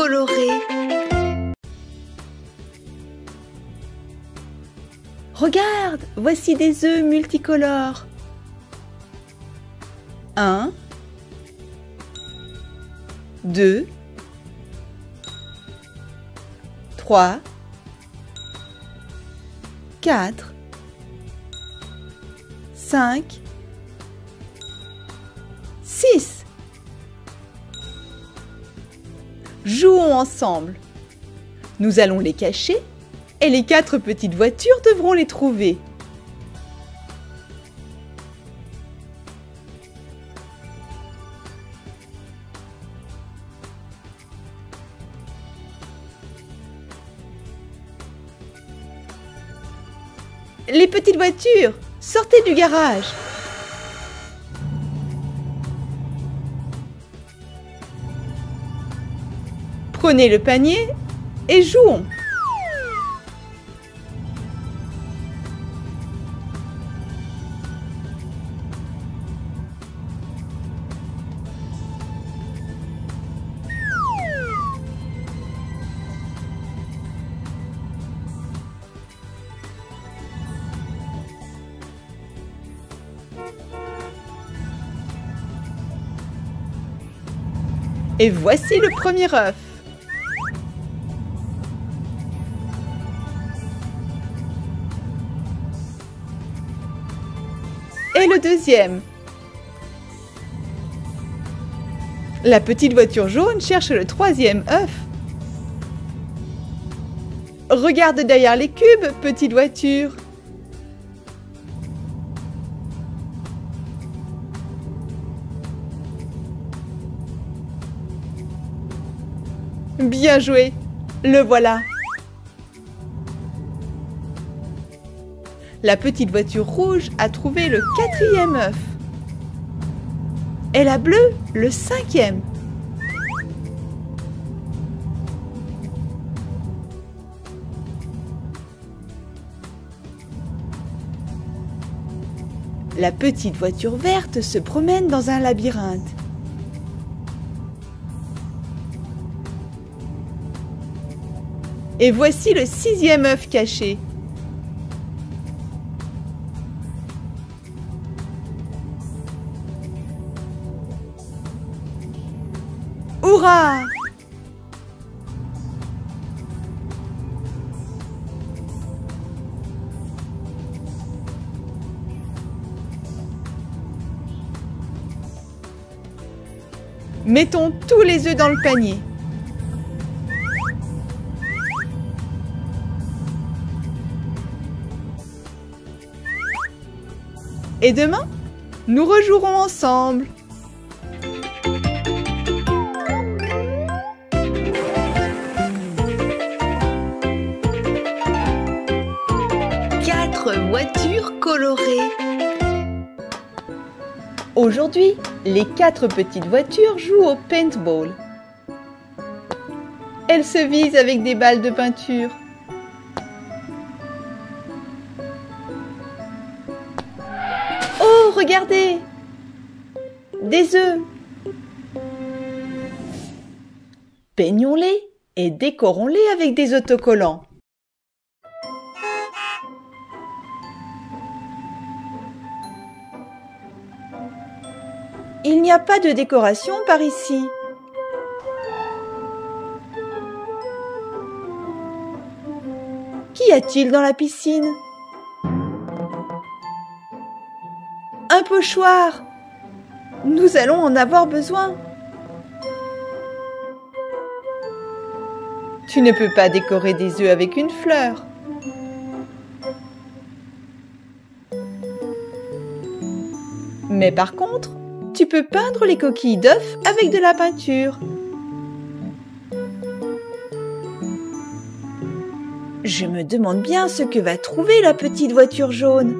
colorés. Regarde, voici des œufs multicolores. 1, 2, 3, 4, 5, 6. Jouons ensemble. Nous allons les cacher et les 4 petites voitures devront les trouver. Les petites voitures, sortez du garage. Prenez le panier et jouons. Et voici le premier œuf. Et le deuxième. La petite voiture jaune cherche le troisième œuf. Regarde derrière les cubes, petite voiture. Bien joué, le voilà. La petite voiture rouge a trouvé le quatrième œuf. Et la bleue, le cinquième. La petite voiture verte se promène dans un labyrinthe. Et voici le sixième œuf caché. Hurrah! Mettons tous les œufs dans le panier. Et demain, nous rejouerons ensemble. Quatre voitures colorées. Aujourd'hui, les 4 petites voitures jouent au paintball. Elles se visent avec des balles de peinture. Oh, regardez! Des œufs! Peignons-les et décorons-les avec des autocollants. Il n'y a pas de décoration par ici. Qu'y a-t-il dans la piscine? Un pochoir! Nous allons en avoir besoin. Tu ne peux pas décorer des œufs avec une fleur. Mais par contre, tu peux peindre les coquilles d'œufs avec de la peinture. Je me demande bien ce que va trouver la petite voiture jaune.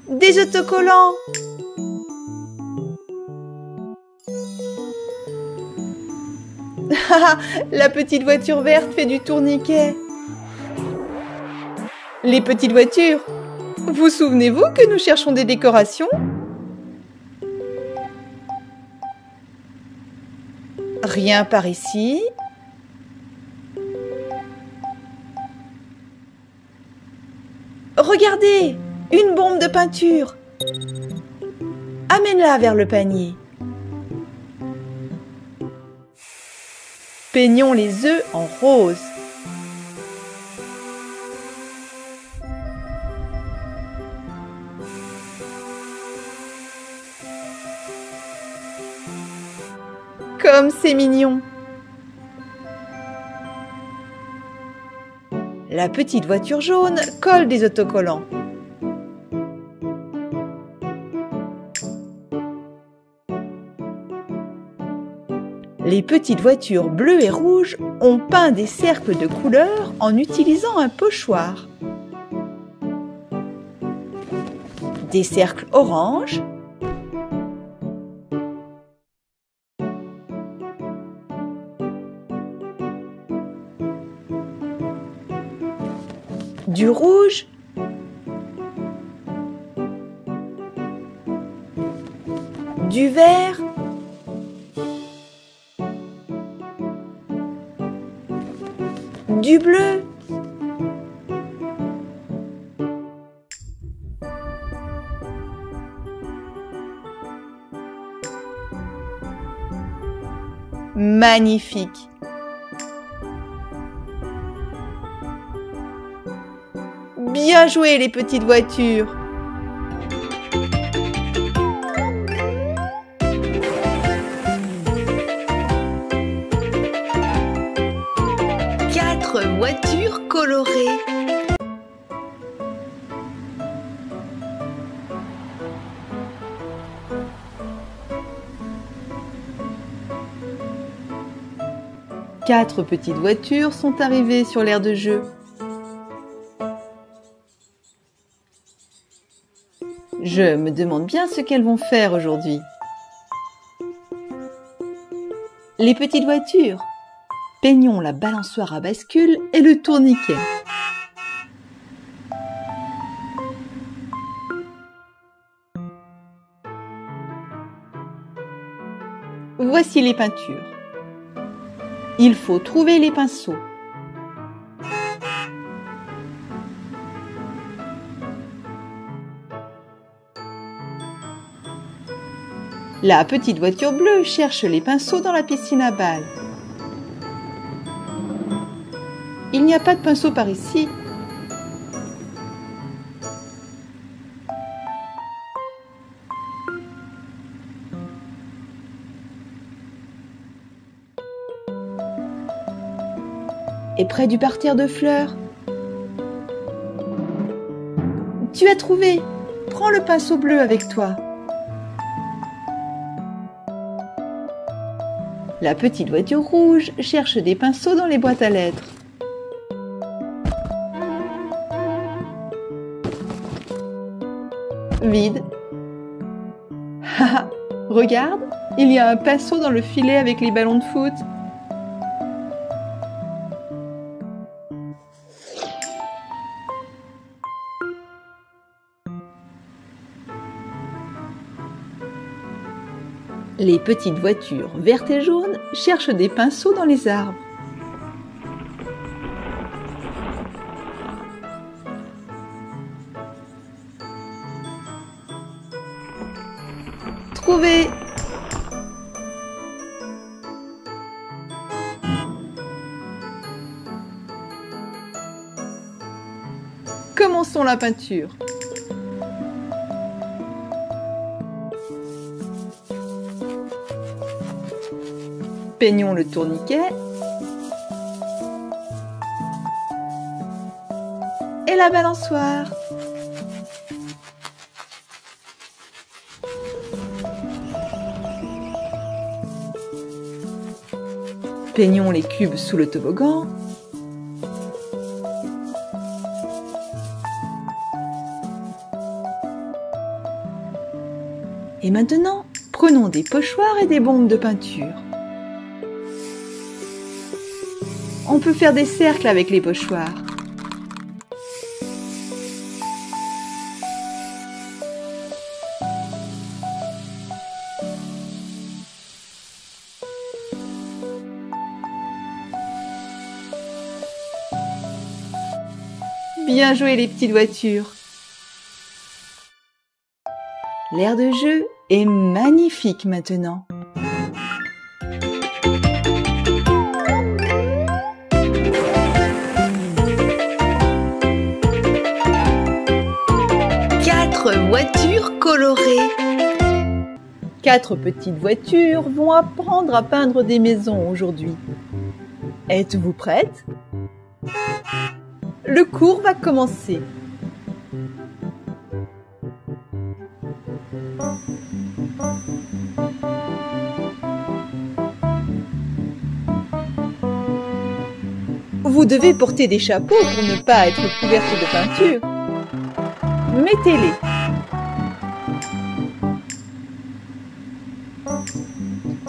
Des autocollants. Ah, la petite voiture verte fait du tourniquet. Les petites voitures, vous souvenez-vous que nous cherchons des décorations? Rien par ici. Regardez, une bombe de peinture. Amène-la vers le panier. Peignons les œufs en rose. Comme c'est mignon! La petite voiture jaune colle des autocollants. Les petites voitures bleues et rouges ont peint des cercles de couleurs en utilisant un pochoir. Des cercles orange, du rouge, du vert, du bleu, magnifique! Bien joué les petites voitures! Quatre voitures colorées. Quatre petites voitures sont arrivées sur l'aire de jeu. Je me demande bien ce qu'elles vont faire aujourd'hui. Les petites voitures, peignons la balançoire à bascule et le tourniquet. Voici les peintures. Il faut trouver les pinceaux. La petite voiture bleue cherche les pinceaux dans la piscine à balles. Il n'y a pas de pinceau par ici. Et près du parterre de fleurs. Tu as trouvé! Prends le pinceau bleu avec toi. La petite voiture rouge cherche des pinceaux dans les boîtes à lettres. Vide. Haha, regarde, il y a un pinceau dans le filet avec les ballons de foot. Les petites voitures vertes et jaunes cherchent des pinceaux dans les arbres. Trouvé! Commençons la peinture. Peignons le tourniquet et la balançoire. Peignons les cubes sous le toboggan. Et maintenant, prenons des pochoirs et des bombes de peinture. On peut faire des cercles avec les pochoirs. Bien joué les petites voitures. L'air de jeu est magnifique maintenant. Quatre voitures colorées. Quatre petites voitures vont apprendre à peindre des maisons aujourd'hui. Êtes-vous prêtes? Le cours va commencer. Vous devez porter des chapeaux pour ne pas être couverte de peinture. Mettez-les.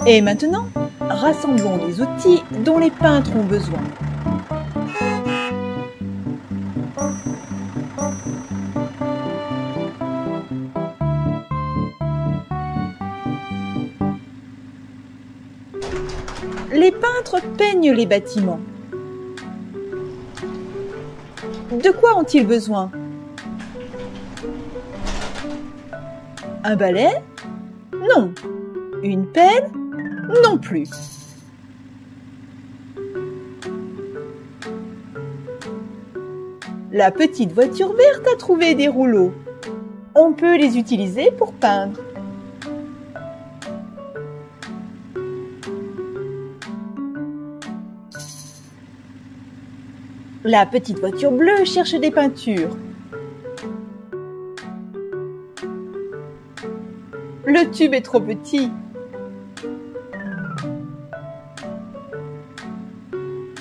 Et maintenant, rassemblons les outils dont les peintres ont besoin. Les peintres peignent les bâtiments. De quoi ont-ils besoin? Un balai? Non. Une pelle? Non plus. La petite voiture verte a trouvé des rouleaux. On peut les utiliser pour peindre. La petite voiture bleue cherche des peintures. Le tube est trop petit.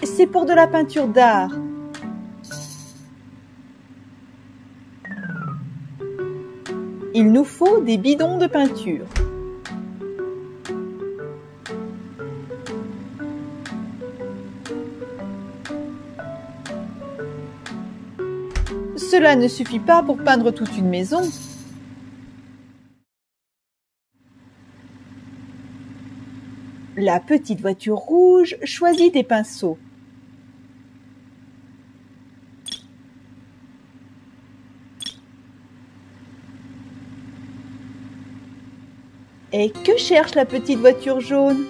C'est pour de la peinture d'art. Il nous faut des bidons de peinture. Cela ne suffit pas pour peindre toute une maison. La petite voiture rouge choisit des pinceaux. Et que cherche la petite voiture jaune?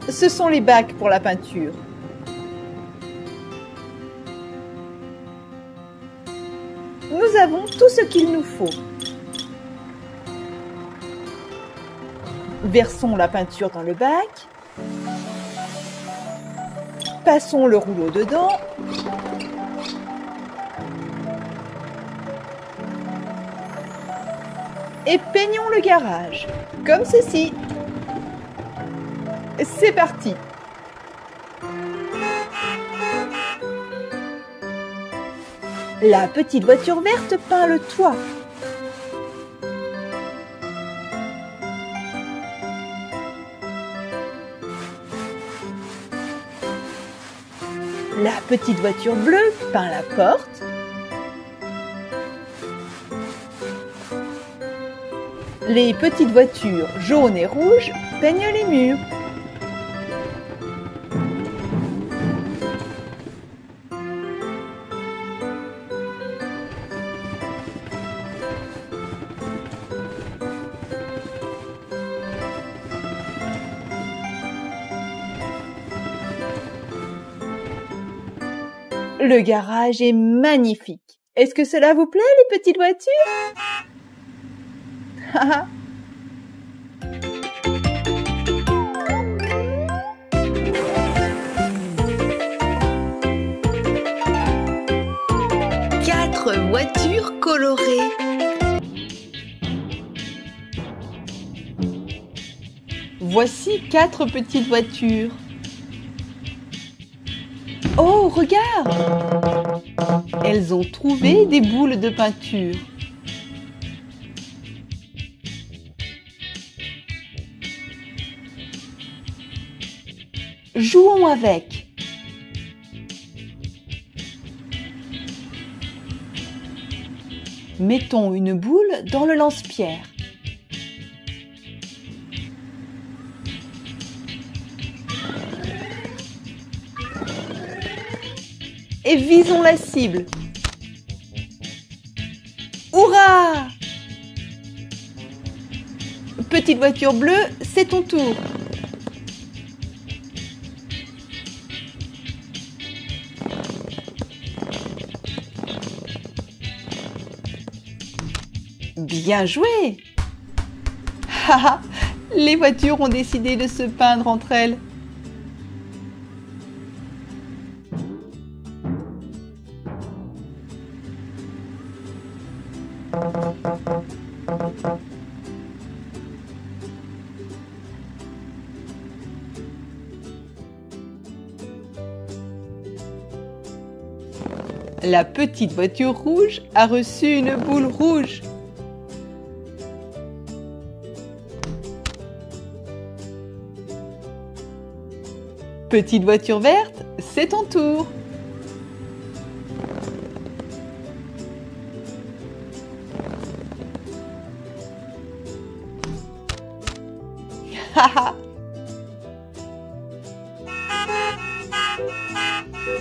Ce sont les bacs pour la peinture. Nous avons tout ce qu'il nous faut. Versons la peinture dans le bac. Passons le rouleau dedans. Et peignons le garage, comme ceci. C'est parti! La petite voiture verte peint le toit. La petite voiture bleue peint la porte. Les petites voitures jaunes et rouges peignent les murs. Le garage est magnifique. Est-ce que cela vous plaît, les petites voitures? Quatre voitures colorées. Voici quatre petites voitures. Oh, regarde! Elles ont trouvé des boules de peinture. Jouons avec. Mettons une boule dans le lance-pierre. Et visons la cible. Hurrah! Petite voiture bleue, c'est ton tour. Bien joué! Haha, les voitures ont décidé de se peindre entre elles. La petite voiture rouge a reçu une boule rouge. Petite voiture verte, c'est ton tour.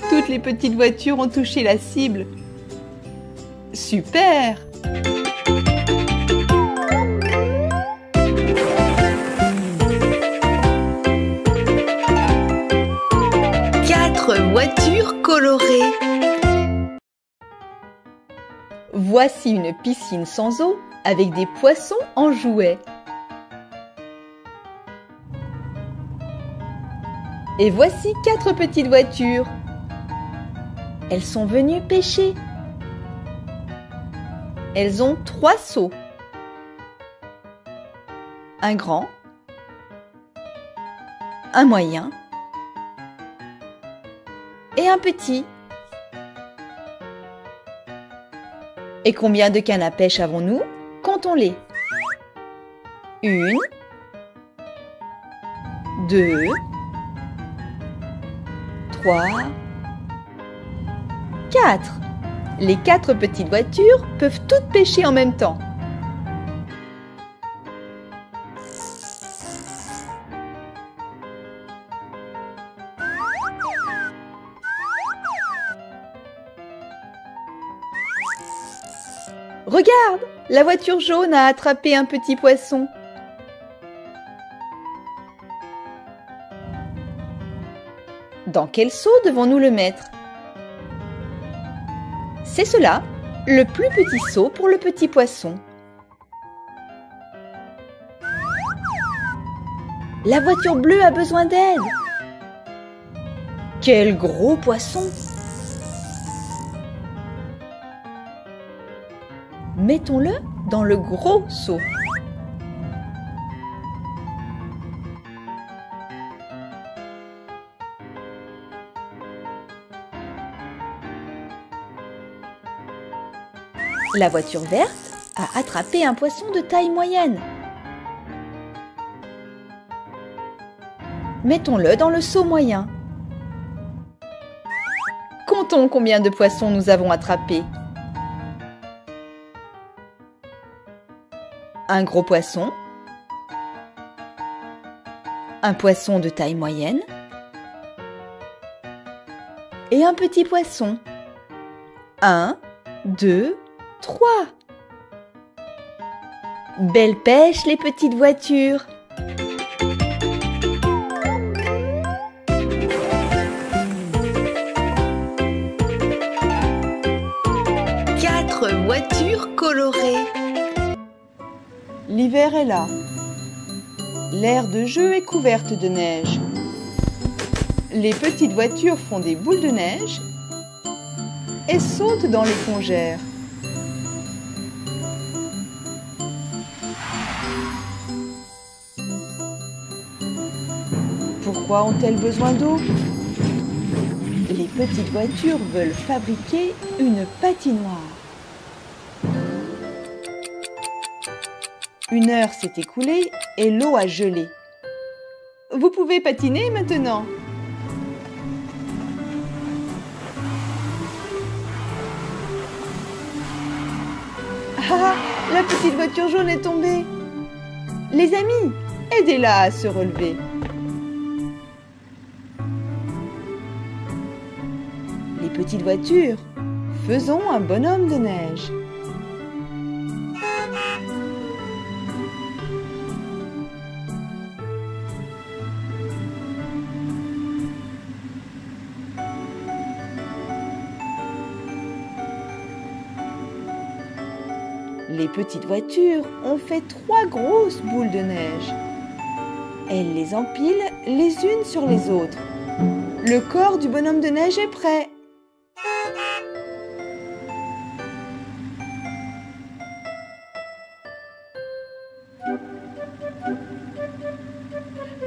Toutes les petites voitures ont touché la cible. Super! Voitures colorées. Voici une piscine sans eau avec des poissons en jouets. Et voici 4 petites voitures. Elles sont venues pêcher. Elles ont 3 seaux. Un grand, un moyen et un petit. Et combien de cannes à pêche avons-nous? Comptons-les. 1, 2, 3, 4. Les 4 petites voitures peuvent toutes pêcher en même temps. Regarde, la voiture jaune a attrapé un petit poisson. Dans quel seau devons-nous le mettre? C'est cela, le plus petit seau pour le petit poisson. La voiture bleue a besoin d'aide. Quel gros poisson! Mettons-le dans le gros seau. La voiture verte a attrapé un poisson de taille moyenne. Mettons-le dans le seau moyen. Comptons combien de poissons nous avons attrapés. Un gros poisson, un poisson de taille moyenne et un petit poisson. 1, 2, 3. Belle pêche les petites voitures! Quatre voitures colorées. L'hiver est là. L'aire de jeu est couverte de neige. Les petites voitures font des boules de neige et sautent dans les congères. Pourquoi ont-elles besoin d'eau? Les petites voitures veulent fabriquer une patinoire. 1 heure s'est écoulée et l'eau a gelé. Vous pouvez patiner maintenant. Ah, la petite voiture jaune est tombée. Les amis, aidez-la à se relever. Les petites voitures, faisons un bonhomme de neige. Les petites voitures ont fait 3 grosses boules de neige. Elles les empilent les unes sur les autres. Le corps du bonhomme de neige est prêt.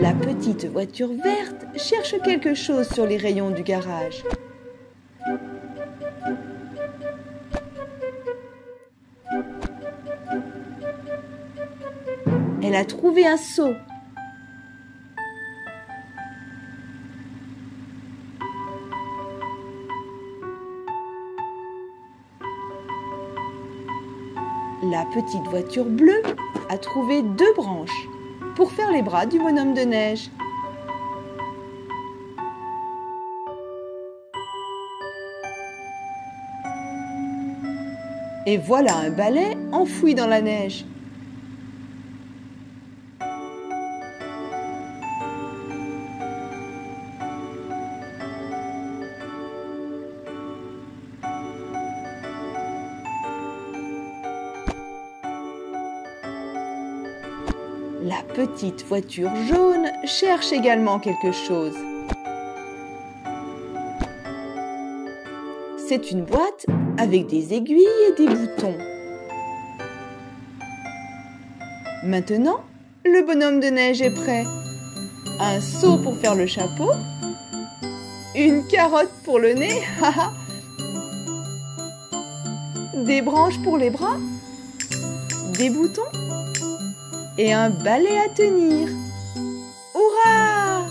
La petite voiture verte cherche quelque chose sur les rayons du garage. Elle a trouvé un seau. La petite voiture bleue a trouvé 2 branches pour faire les bras du bonhomme de neige. Et voilà un balai enfoui dans la neige. La petite voiture jaune cherche également quelque chose. C'est une boîte avec des aiguilles et des boutons. Maintenant, le bonhomme de neige est prêt. Un seau pour faire le chapeau, une carotte pour le nez, des branches pour les bras, des boutons et un balai à tenir. Hurrah!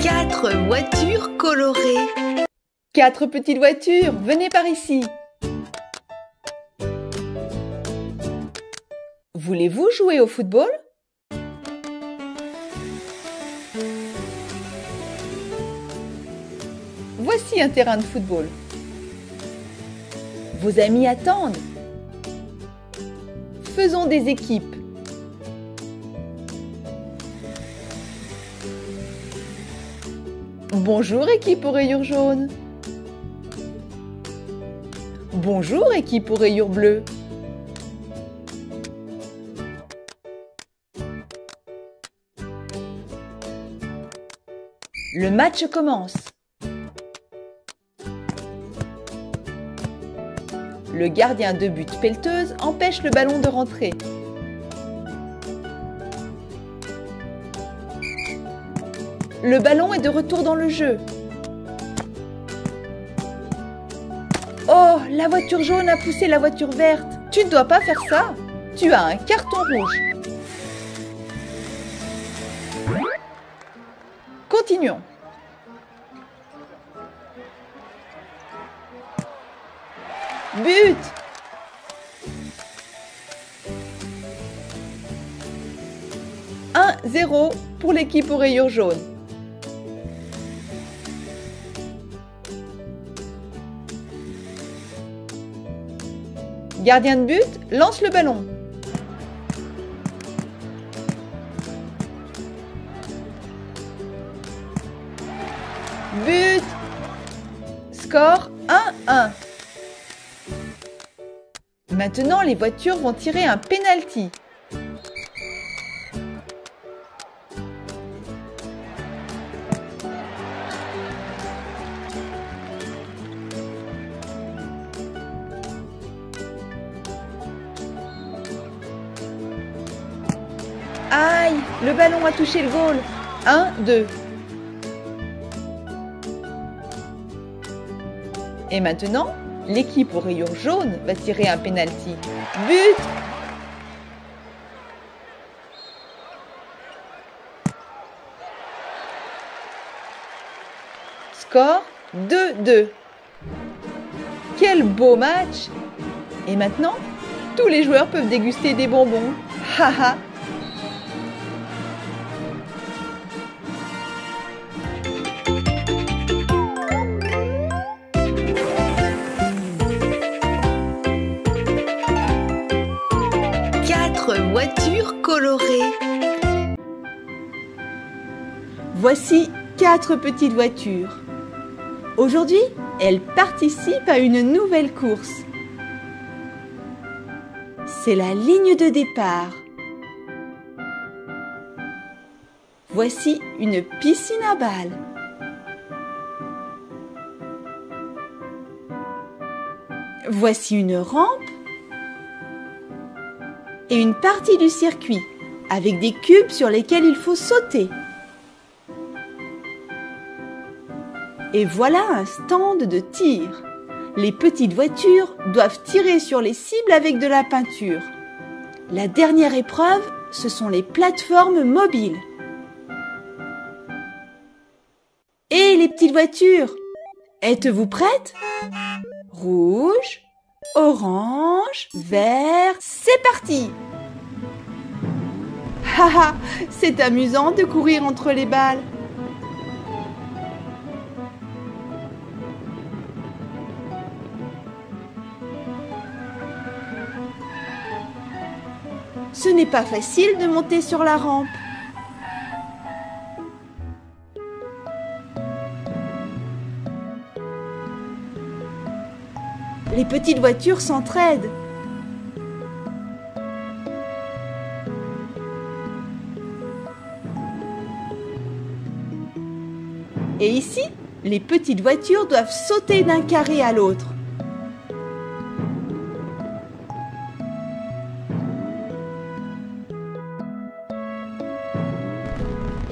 Quatre voitures colorées. 4 petites voitures, venez par ici. Voulez-vous jouer au football? Voici un terrain de football. Vos amis attendent. Faisons des équipes. Bonjour équipe aux rayures jaunes. Bonjour équipe aux rayures bleues. Le match commence. Le gardien de but pelleteuse empêche le ballon de rentrer. Le ballon est de retour dans le jeu. Oh, la voiture jaune a poussé la voiture verte. Tu ne dois pas faire ça. Tu as un carton rouge. Continuons. But! « 1-0 pour l'équipe aux rayures jaunes. Gardien de but, lance le ballon. But! Score 1-1. Maintenant, les voitures vont tirer un penalty. Le ballon a touché le goal. 1, 2. Et maintenant, l'équipe au rayures jaune va tirer un penalty. But! Score 2-2. Quel beau match! Et maintenant, tous les joueurs peuvent déguster des bonbons. Haha! Voitures colorées. Voici 4 petites voitures. Aujourd'hui, elles participent à une nouvelle course. C'est la ligne de départ. Voici une piscine à balles. Voici une rampe. Et une partie du circuit, avec des cubes sur lesquels il faut sauter. Et voilà un stand de tir. Les petites voitures doivent tirer sur les cibles avec de la peinture. La dernière épreuve, ce sont les plateformes mobiles. Et les petites voitures, êtes-vous prêtes? Rouge, orange, vert, c'est parti! Haha, c'est amusant de courir entre les balles. Ce n'est pas facile de monter sur la rampe. Les petites voitures s'entraident. Et ici, les petites voitures doivent sauter d'un carré à l'autre.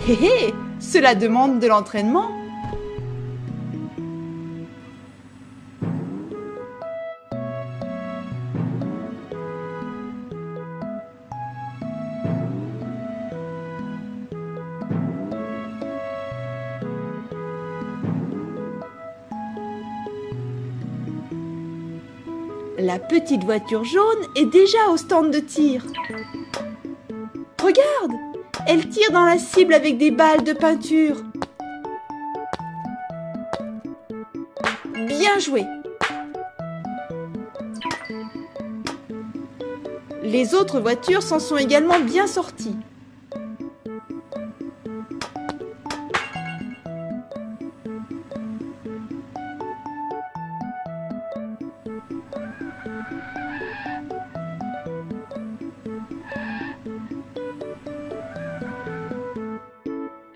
Hé hé, cela demande de l'entraînement. La petite voiture jaune est déjà au stand de tir. Regarde, elle tire dans la cible avec des balles de peinture. Bien joué. Les autres voitures s'en sont également bien sorties.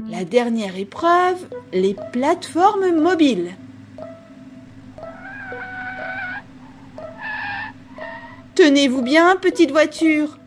La dernière épreuve, les plateformes mobiles. Tenez-vous bien, petite voiture.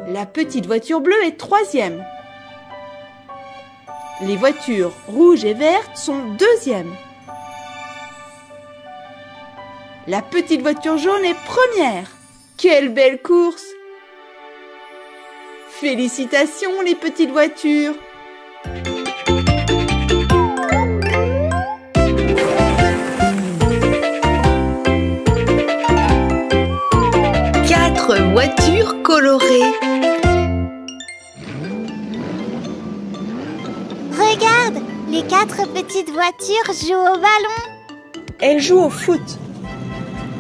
La petite voiture bleue est troisième. Les voitures rouges et vertes sont deuxième. La petite voiture jaune est première. Quelle belle course! Félicitations les petites voitures! Quatre voitures colorées. Regarde, les 4 petites voitures jouent au ballon. Elles jouent au foot.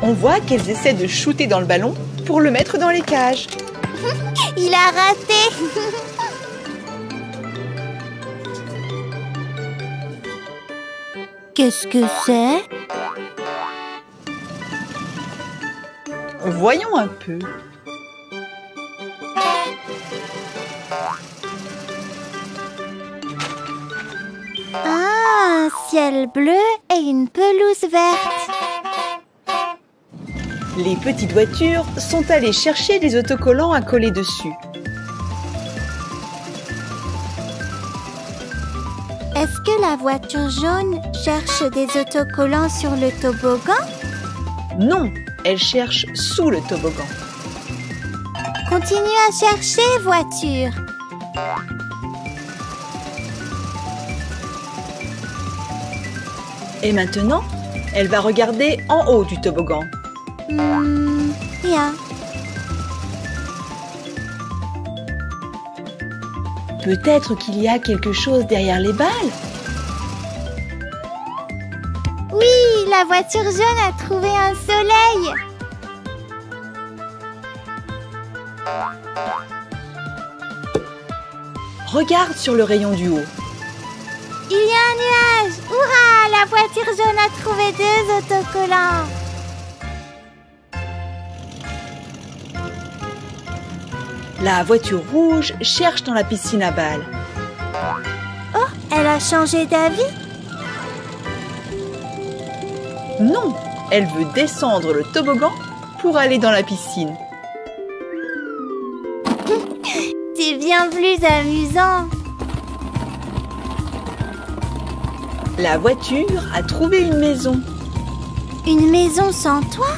On voit qu'elles essaient de shooter dans le ballon pour le mettre dans les cages. Il a raté. Qu'est-ce que c'est? Voyons un peu. Ah, un ciel bleu et une pelouse verte. Les petites voitures sont allées chercher des autocollants à coller dessus. Est-ce que la voiture jaune cherche des autocollants sur le toboggan? Non, elle cherche sous le toboggan. Continue à chercher, voiture. Et maintenant, elle va regarder en haut du toboggan. Rien. Peut-être qu'il y a quelque chose derrière les balles. Oui, la voiture jaune a trouvé un soleil. Regarde sur le rayon du haut. Il y a un nuage. Hurrah, la voiture jaune a trouvé 2 autocollants. La voiture rouge cherche dans la piscine à balles. Oh, elle a changé d'avis? Non, elle veut descendre le toboggan pour aller dans la piscine. C'est bien plus amusant. La voiture a trouvé une maison. Une maison sans toit?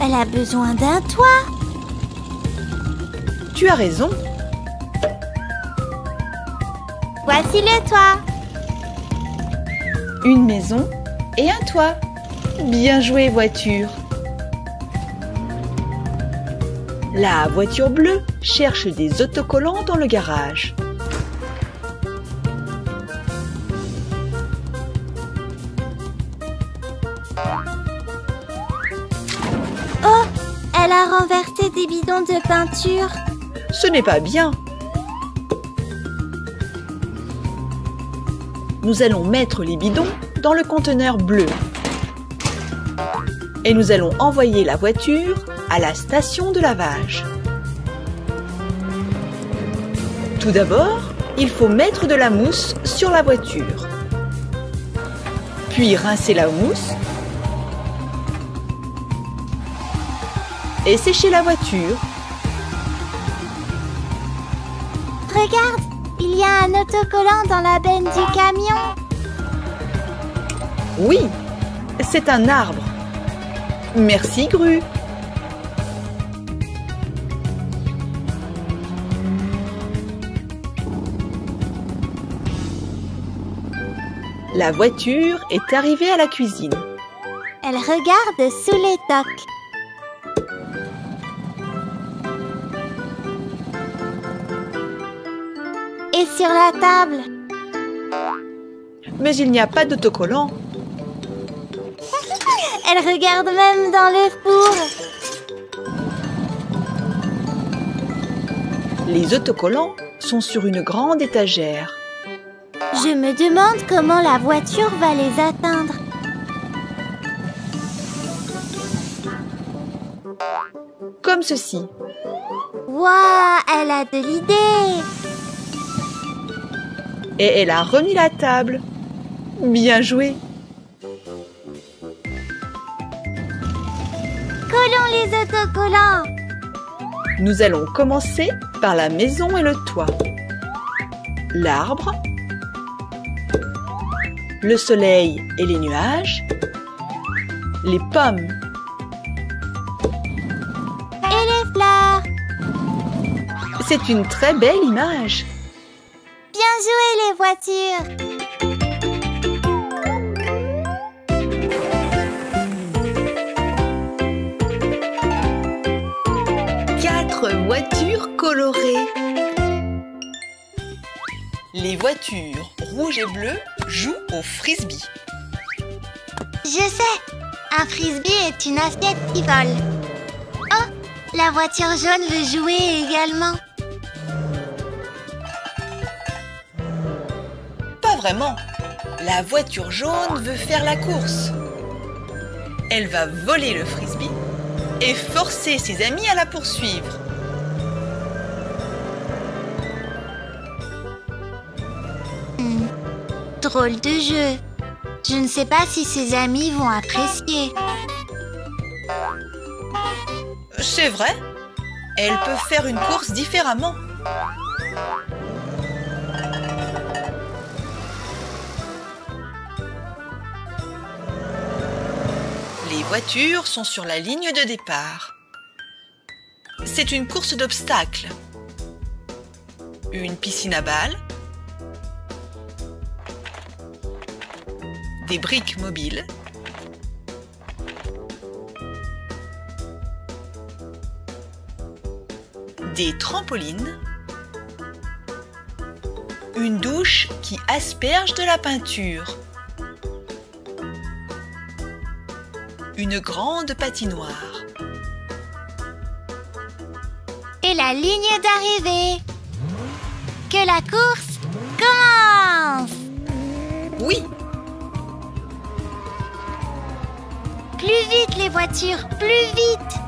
Elle a besoin d'un toit. Tu as raison. Voici le toit. Une maison et un toit. Bien joué, voiture. La voiture bleue cherche des autocollants dans le garage. Oh, elle a renversé des bidons de peinture. Ce n'est pas bien. Nous allons mettre les bidons dans le conteneur bleu. Et nous allons envoyer la voiture à la station de lavage. Tout d'abord, il faut mettre de la mousse sur la voiture. Puis rincer la mousse et sécher la voiture. Regarde, il y a un autocollant dans la benne du camion. Oui, c'est un arbre. Merci, Gru. La voiture est arrivée à la cuisine. Elle regarde sous les tocs. Et sur la table. Mais il n'y a pas d'autocollant. Elle regarde même dans le four. Les autocollants sont sur une grande étagère. Je me demande comment la voiture va les atteindre. Comme ceci. Waouh, elle a de l'idée. Et elle a remis la table. Bien joué. Collons les autocollants. Nous allons commencer par la maison et le toit. L'arbre, le soleil et les nuages, les pommes Et les fleurs. C'est une très belle image. Bien joué les voitures. 4 voitures colorées. Les voitures rouges et bleues jouent au frisbee. Je sais, un frisbee est une assiette qui vole. Oh, la voiture jaune veut jouer également. Pas vraiment. La voiture jaune veut faire la course. Elle va voler le frisbee et forcer ses amis à la poursuivre. Drôle de jeu. Je ne sais pas si ses amis vont apprécier. C'est vrai, elle peut faire une course différemment. Les voitures sont sur la ligne de départ. C'est une course d'obstacles. Une piscine à balles. Des briques mobiles. Des trampolines. Une douche qui asperge de la peinture. Une grande patinoire. Et la ligne d'arrivée. Que la course commence! Oui, Plus vite les voitures, plus vite!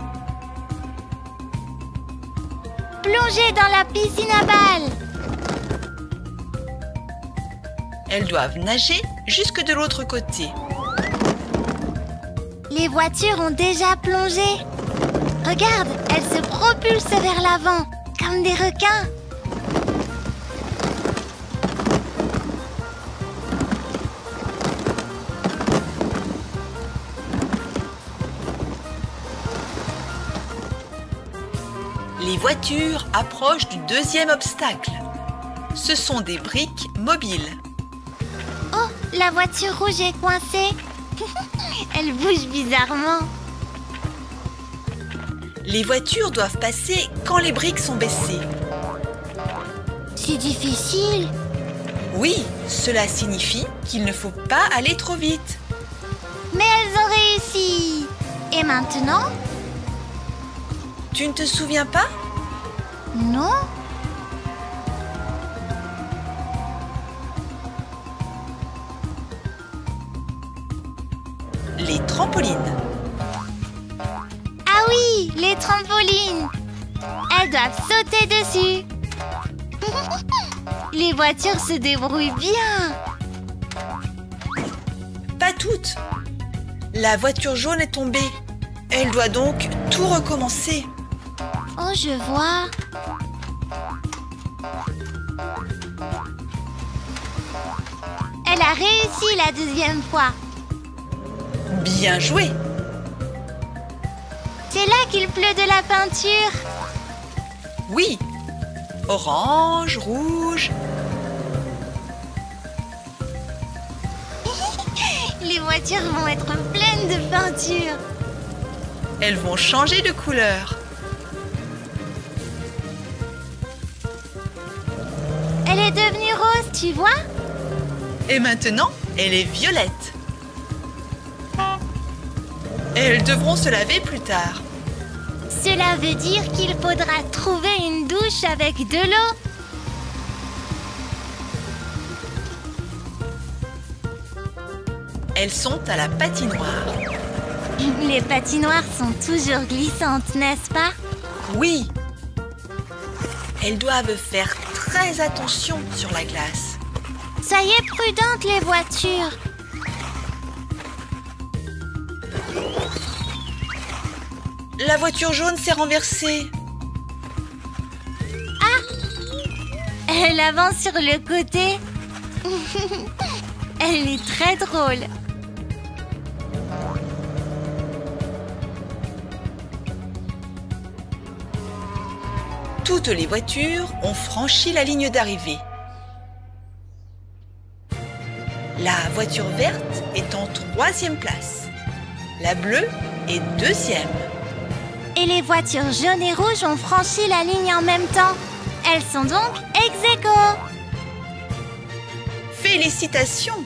Plongez dans la piscine à balles! elles doivent nager jusque de l'autre côté. Les voitures ont déjà plongé. Regarde, elles se propulsent vers l'avant, comme des requins. Les voitures approchent du deuxième obstacle. Ce sont des briques mobiles. Oh, la voiture rouge est coincée. Elle bouge bizarrement. Les voitures doivent passer quand les briques sont baissées. C'est difficile. Oui, cela signifie qu'il ne faut pas aller trop vite. Mais elles ont réussi. Et maintenant? Tu ne te souviens pas? Non? Les trampolines. Ah oui, les trampolines. Elles doivent sauter dessus. Les voitures se débrouillent bien. Pas toutes. La voiture jaune est tombée. Elle doit donc tout recommencer. Oh, je vois. Elle a réussi la deuxième fois. Bien joué. C'est là qu'il pleut de la peinture. Oui. Orange, rouge. Les voitures vont être pleines de peinture. Elles vont changer de couleur. Elle est devenue rose, tu vois? Et maintenant, elle est violette. Elles devront se laver plus tard. Cela veut dire qu'il faudra trouver une douche avec de l'eau. Elles sont à la patinoire. Les patinoires sont toujours glissantes, n'est-ce pas? Oui. Elles doivent faire très attention sur la glace. Soyez prudentes, les voitures. La voiture jaune s'est renversée. Elle avance sur le côté. Elle est très drôle. Toutes les voitures ont franchi la ligne d'arrivée. La voiture verte est en 3e place. La bleue est 2e. Et les voitures jaunes et rouges ont franchi la ligne en même temps. Elles sont donc ex aequo. Félicitations!